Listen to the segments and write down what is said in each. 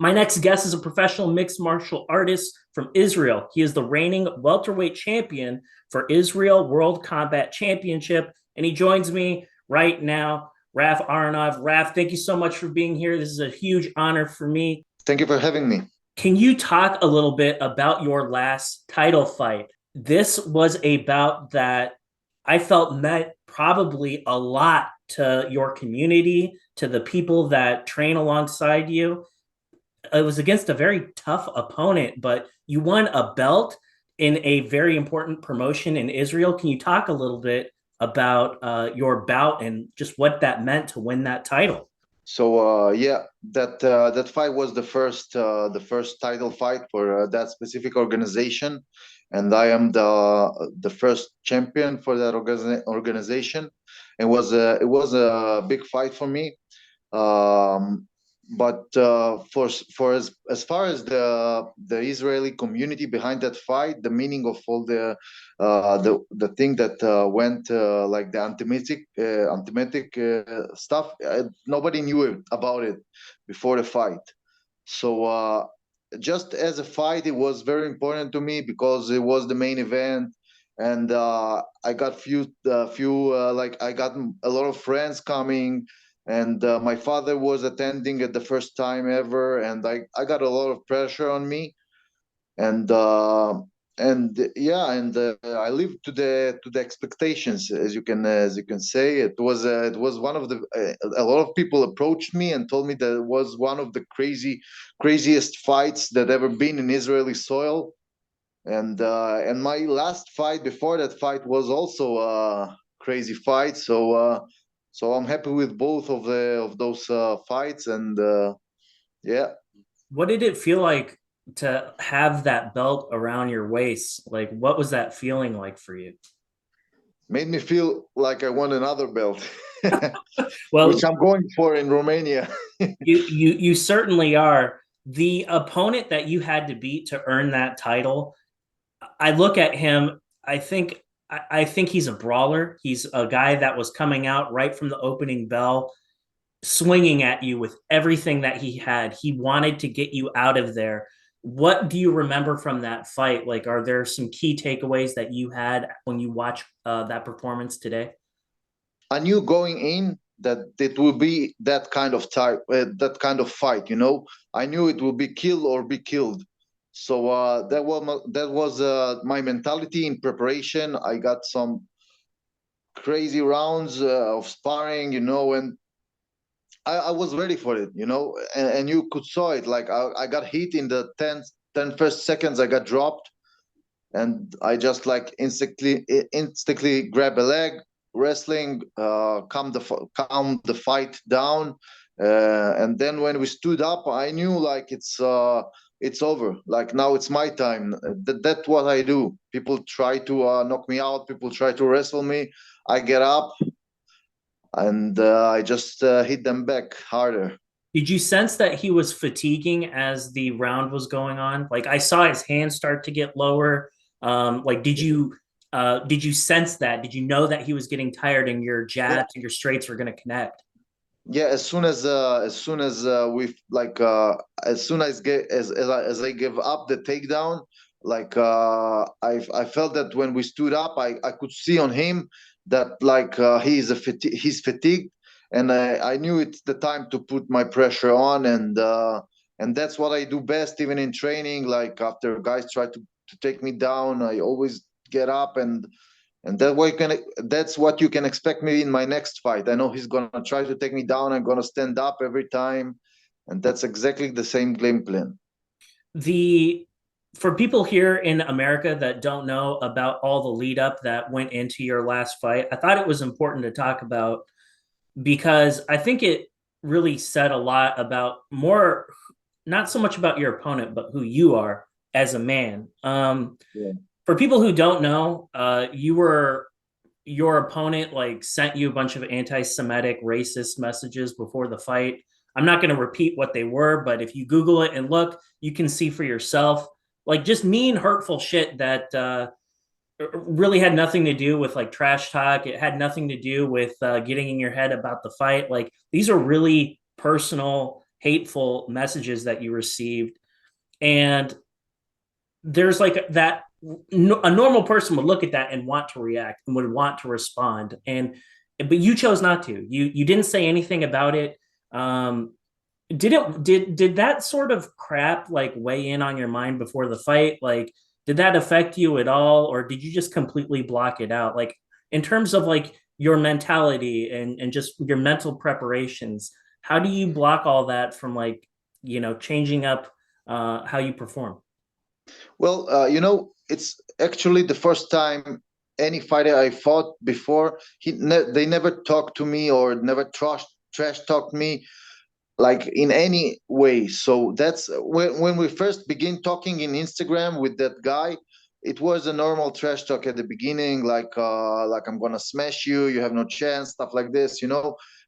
My next guest is a professional mixed martial artist from Israel. He is the reigning welterweight champion for Israel World Combat Championship, and he joins me right now, Raf Aronov. Raf, thank you so much for being here. This is a huge honor for me. Thank you for having me. Can you talk a little bit about your last title fight? This was a bout that I felt meant probably a lot to your community, to the people that train alongside you. It was against a very tough opponent, but you won a belt in a very important promotion in Israel. Can you talk a little bit about your bout and just what that meant to win that title? So that fight was the first title fight for that specific organization, and I am the first champion for that organization. It was a big fight for me. Um, but for as far as the Israeli community behind that fight, the meaning of all the thing that went like the anti-Semitic stuff, nobody knew about it before the fight. So just as a fight, it was very important to me because it was the main event, and I got few I got a lot of friends coming, and my father was attending it the first time ever, and I got a lot of pressure on me, and I lived to the expectations, as you can say. It was one of a lot of people approached me and told me that it was one of the craziest fights that ever been in Israeli soil, and my last fight before that fight was also a crazy fight. So I'm happy with both of those fights, and yeah, What did it feel like to have that belt around your waist? Like, what was that feeling like for you? made me feel like I won another belt, which Well, I'm going for in Romania. you certainly are. The opponent that you had to beat to earn that title, I look at him, I think he's a brawler. He's a guy that was coming out right from the opening bell, swinging at you with everything that he had. He wanted to get you out of there. What do you remember from that fight? Like, are there some key takeaways that you had when you watch that performance today? I knew going in that it will be that kind of fight. I knew it will be kill or be killed. So that was my mentality in preparation. I got some crazy rounds of sparring, and I was ready for it, and you could saw it. Like I got hit in the 10 first seconds. I got dropped, and I just like instantly grab a leg, wrestling, calm the fight down, and then when we stood up, I knew like it's over. Like now it's my time. That's what I do. People try to knock me out. People try to wrestle me. I get up, and I just hit them back harder. Did you sense that he was fatiguing as the round was going on? Like I saw his hands start to get lower. Like did you sense that? Did you know that he was getting tired and your Yeah, jabs and your straights were going to connect? yeah. As soon as I give up the takedown, I felt that when we stood up, I could see on him that he's fatigued, and I knew it's the time to put my pressure on, and that's what I do best, even in training. Like after guys try to take me down, I always get up, and that's what you can expect me in my next fight. I know he's gonna try to take me down. I'm gonna stand up every time, and that's exactly the same game plan. The For people here in America that don't know about all the lead up that went into your last fight, I thought it was important to talk about because I think it really said a lot about more, not so much about your opponent, but who you are as a man. Yeah. For people who don't know, your opponent like sent you a bunch of anti-Semitic, racist messages before the fight. I'm not going to repeat what they were, but if you Google it and look, you can see for yourself. Like just mean, hurtful shit that really had nothing to do with like trash talk. It had nothing to do with getting in your head about the fight. Like these are really personal hateful messages that you received. And there's like that a normal person would look at that and want to react and would want to respond, and but you chose not to. You didn't say anything about it. um did that sort of crap like weigh in on your mind before the fight? Like, did that affect you at all, or did you just completely block it out? Like, in terms of like your mentality and just your mental preparations, how do you block all that from like, changing up how you perform? Well, it's actually the first time any fighter I fought before, they never talked to me or never trash talked me like in any way. So that's when we first begin talking in Instagram with that guy. It was a normal trash talk at the beginning, like I'm gonna smash you, you have no chance, stuff like this.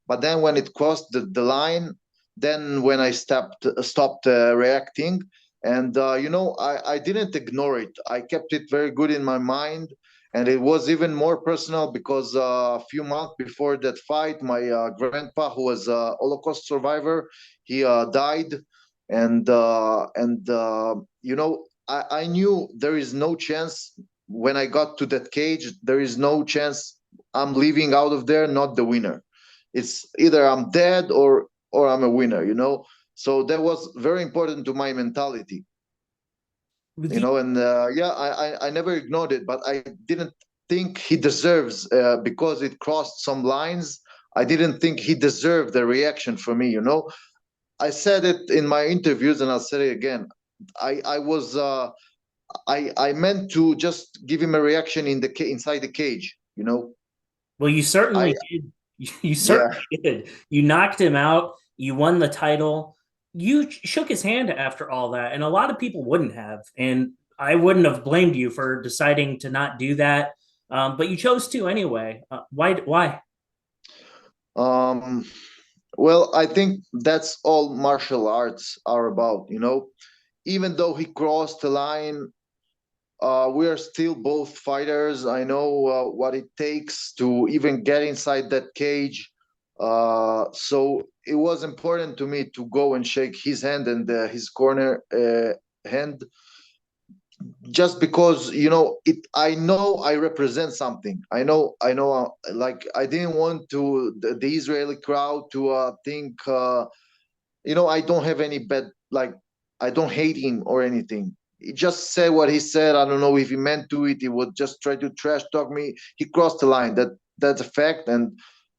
But then when it crossed the line, then when I stopped reacting, and I didn't ignore it. I kept it very good in my mind, and it was even more personal because a few months before that fight, my grandpa, who was a Holocaust survivor, he died, and I knew there is no chance when I got to that cage. There is no chance I'm leaving out of there not the winner. It's either I'm dead or I'm a winner. So that was very important to my mentality. And yeah, I never ignored it, but I didn't think he deserves, because it crossed some lines. I didn't think he deserved the reaction from me. I said it in my interviews, and I'll say it again. I was I meant to just give him a reaction inside the cage. Well, you I certainly did. You Yeah. certainly did. You knocked him out. You won the title. You shook his hand after all that, and a lot of people wouldn't have. And I wouldn't have blamed you for deciding to not do that. But you chose to anyway. Why? Why? Um. Well, I think that's all martial arts are about. Even though he crossed the line, we are still both fighters. I know what it takes to even get inside that cage. So it was important to me to go and shake his hand and his corner hand, just because it. I know I represent something. I know. Like, I didn't want the Israeli crowd to think. I don't have any bad, like, I don't hate him or anything. He just said what he said. I don't know if he meant to it. He would just try to trash talk me. He crossed the line. That's a fact, and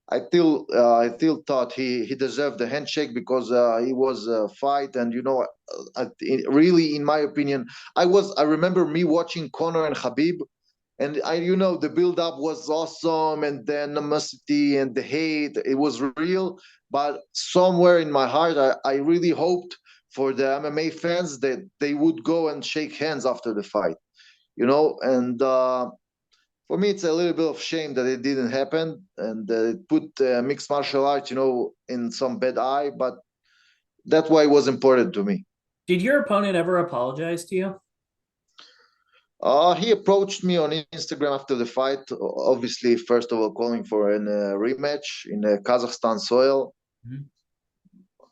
I still thought he deserved the handshake because he was a fight, and really, in my opinion, I remember me watching Conor and Habib, and the build up was awesome, and the animosity and the hate, it was real. But somewhere in my heart, I really hoped for the MMA fans that they would go and shake hands after the fight. And for me, it's a little bit of shame that it didn't happen, and it put mixed martial arts, in some bad eye. But that's why it was important to me. Did your opponent ever apologize to you? He approached me on Instagram after the fight. Obviously, first of all, calling for a rematch in Kazakhstan soil, Mhm.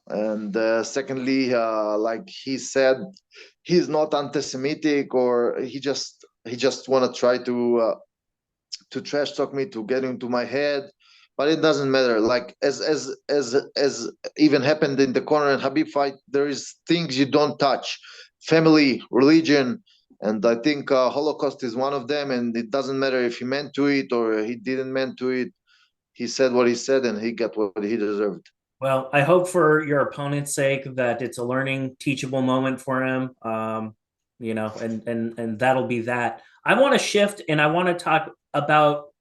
and secondly, like he said, he's not anti-Semitic, or he just want to try to trash talk me, to get into my head. But it doesn't matter. Like, as even happened in the Conor and Habib fight, there is things you don't touch: family, religion, and I think Holocaust is one of them. And it doesn't matter if he meant to it or he didn't meant to it. He said what he said, and he got what he deserved. Well, I hope for your opponent's sake that it's a learning, teachable moment for him. And that'll be that. I want to shift and I want to talk about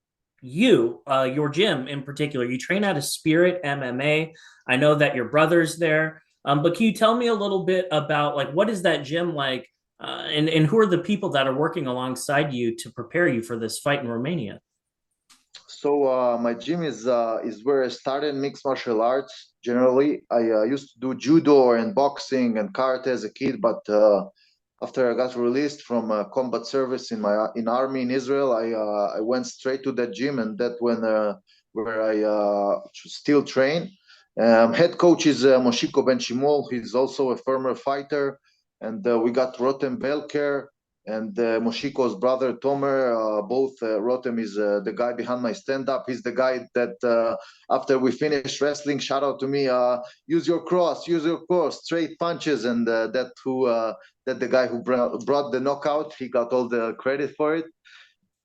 you, your gym in particular. You train out of Spirit MMA. I know that your brother's there. But can you tell me a little bit about like what is that gym like, and who are the people that are working alongside you to prepare you for this fight in Romania? So my gym is where I started mixed martial arts. Generally, I used to do judo and boxing and karate as a kid, but after I got released from combat service in army in Israel, I went straight to that gym, and that when where I still train. Head coach is Moshiko Benchimol. He's also a former fighter. And we got Rotem Belker and Moshiko's brother Tomer. Both Rotem is the guy behind my stand-up. He's the guy that after we finished wrestling, shout out to me. Use your cross, straight punches, and that the guy who brought the knockout. He got all the credit for it.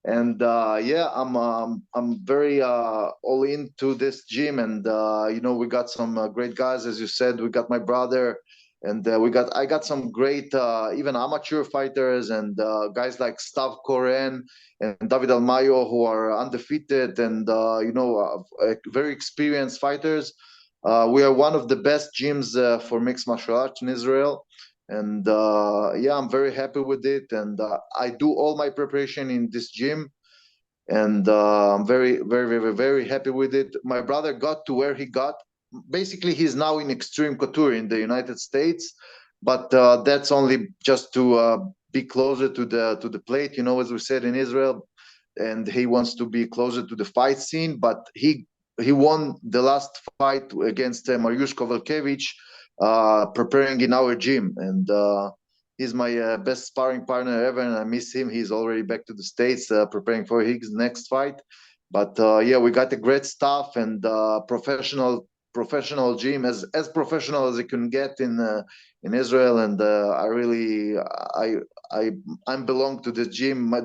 And yeah, I'm very all into this gym, and we got some great guys, as you said. We got my brother, and I got some great even amateur fighters, and guys like Stav Koren and David Almayo, who are undefeated and very experienced fighters. We are one of the best gyms for mixed martial arts in Israel, and yeah, I'm very happy with it. And I do all my preparation in this gym, and I'm very, very, very, very happy with it. My brother got to where he got. Basically, he's now in Extreme Couture in the United States, but that's only just to be closer to the plate, as we said in Israel, and he wants to be closer to the fight scene. But he won the last fight against Mariusz Kovalkiewicz, preparing in our gym, and he's my best sparring partner ever, and I miss him. He's already back to the States, preparing for his next fight. But yeah, we got a great staff and professional gym, as professional as you can get in Israel. And I I belong to the gym. My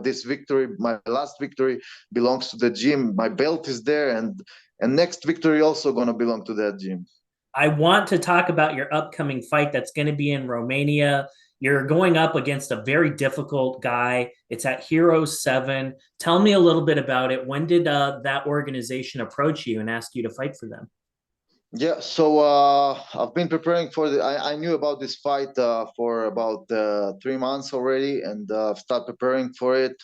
last victory belongs to the gym. My belt is there, and next victory also gonna belong to that gym. I want to talk about your upcoming fight that's going to be in Romania. You're going up against a very difficult guy. It's at Hero 7. Tell me a little bit about it. When did that organization approach you and ask you to fight for them? Yeah, so I've been preparing for I knew about this fight for about 3 months already, and start preparing for it.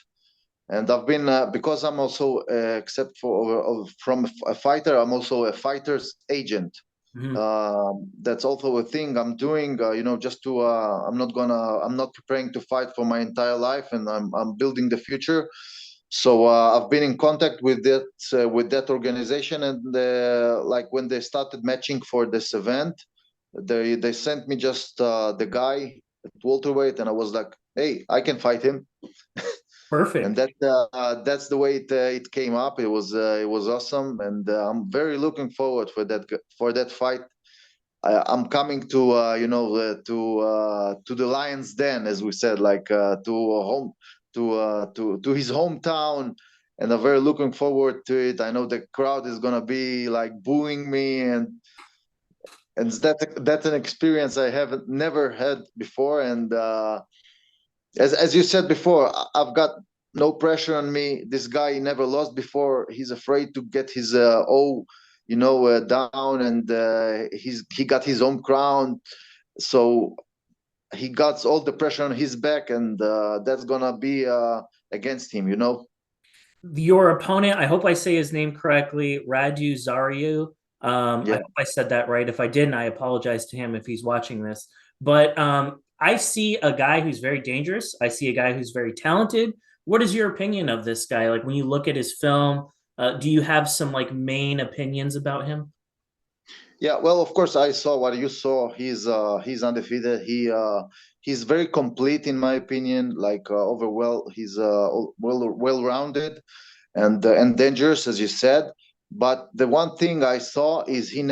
And I've been because I'm also except for from a fighter, I'm also a fighter's agent. Mhm. That's also a thing I'm doing. Just to I'm not preparing to fight for my entire life, and I'm building the future. So I've been in contact with that organization, and like when they started matching for this event, they sent me just the guy at welterweight, and I was like, hey, I can fight him. And Perfect. that's the way it came up. It was awesome, and I'm very looking forward for that fight. I'm coming to to the Lions Den, as we said, like to home to his hometown, and I'm very looking forward to it. I know the crowd is gonna be like booing me, and that's an experience I haven't never had before. And as you said before, I've got no pressure on me. This guy never lost before. He's afraid to get his down, and he got his own crown. So he got all the pressure on his back, and that's gonna be against him. Your opponent, I hope I say his name correctly, Radu Zarioiu. I Yeah. hope I said that right. If I didn't, I apologize to him if he's watching this. But I see a guy who's very dangerous. I see a guy who's very talented. What is your opinion of this guy? Like when you look at his film, do you have some like main opinions about him? Yeah, well, of course, I saw what you saw. He's undefeated. He's very complete in my opinion. Like he's well rounded and dangerous, as you said. But the one thing I saw is he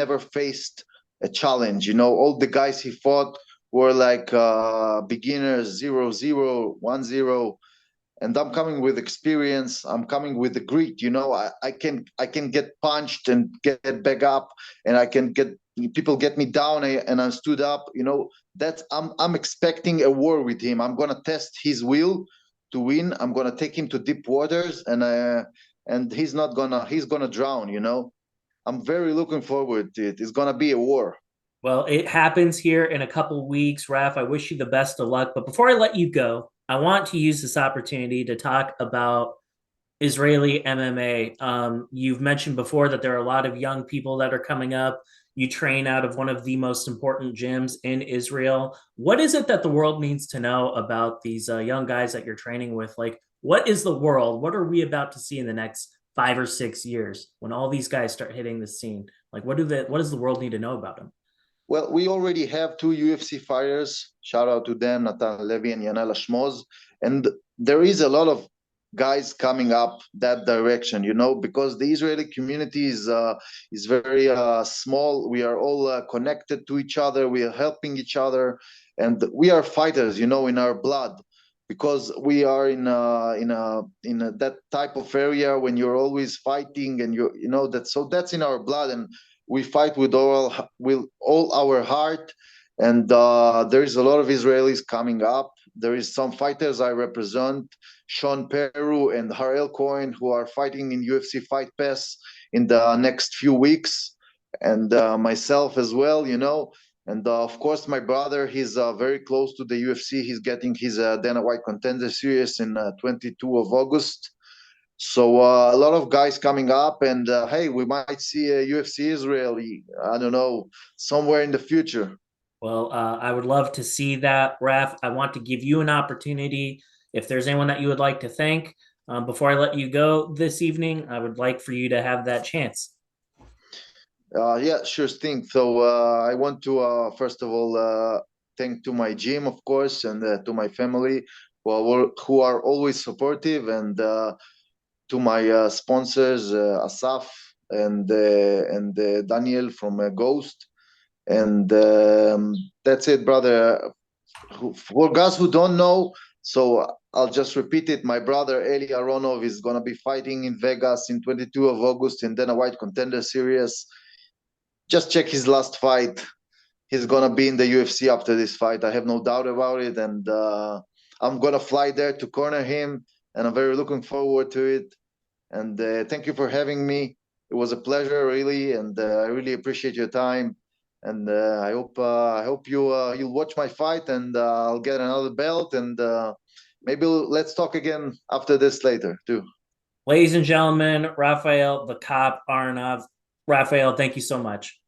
never faced a challenge. All the guys he fought were like beginners, 0-0, 1-0, and I'm coming with experience. I'm coming with the grit. I can get punched and get back up, and I can get people get me down, and I stood up. That I'm expecting a war with him. I'm gonna test his will to win. I'm gonna take him to deep waters, and he's gonna drown. I'm very looking forward to it. It's gonna be a war. Well, it happens here in a couple weeks, Raf. I wish you the best of luck. But before I let you go, I want to use this opportunity to talk about Israeli MMA. You've mentioned before that there are a lot of young people that are coming up. You train out of one of the most important gyms in Israel. What is it that the world needs to know about these young guys that you're training with? Like, what is the world? What are we about to see in the next 5 or 6 years when all these guys start hitting the scene? Like, what does the world need to know about them? Well, we already have two UFC fighters. Shout out to them, Natan Levy and Yanela Shmoz. And there is a lot of guys coming up that direction, because the Israeli community is very small. We are all connected to each other. We are helping each other, and we are fighters, in our blood, because we are in that type of area when you're always fighting, and that's in our blood, and we fight with all our heart. And there is a lot of Israelis coming up. There is some fighters I represent, Sean Peru and Harel Cohen, who are fighting in UFC Fight Pass in the next few weeks, and myself as well. And of course, my brother, he's very close to the UFC. He's getting his Dana White Contender Series in 22 of August. So a lot of guys coming up, and hey, we might see a UFC Israeli, I don't know, somewhere in the future. Well, I would love to see that, Raf. I want to give you an opportunity. If there's anyone that you would like to thank before I let you go this evening, I would like for you to have that chance. Yeah, sure thing. So I want to first of all thank to my gym, of course, and to my family who are always supportive, and to my sponsors, Asaf and Daniel from Ghost. And that's it, brother. For guys who don't know, so I'll just repeat it. My brother Eli Aronov is gonna be fighting in Vegas in 22 of August in Dana White Contender Series. Just check his last fight. He's gonna be in the UFC after this fight. I have no doubt about it, and I'm gonna fly there to corner him, and I'm very looking forward to it. And thank you for having me. It was a pleasure, really, and I really appreciate your time. And I hope you'll watch my fight, and I'll get another belt, and maybe let's talk again after this later too. Ladies and gentlemen, Rafael the Cop Aronov. Rafael, thank you so much.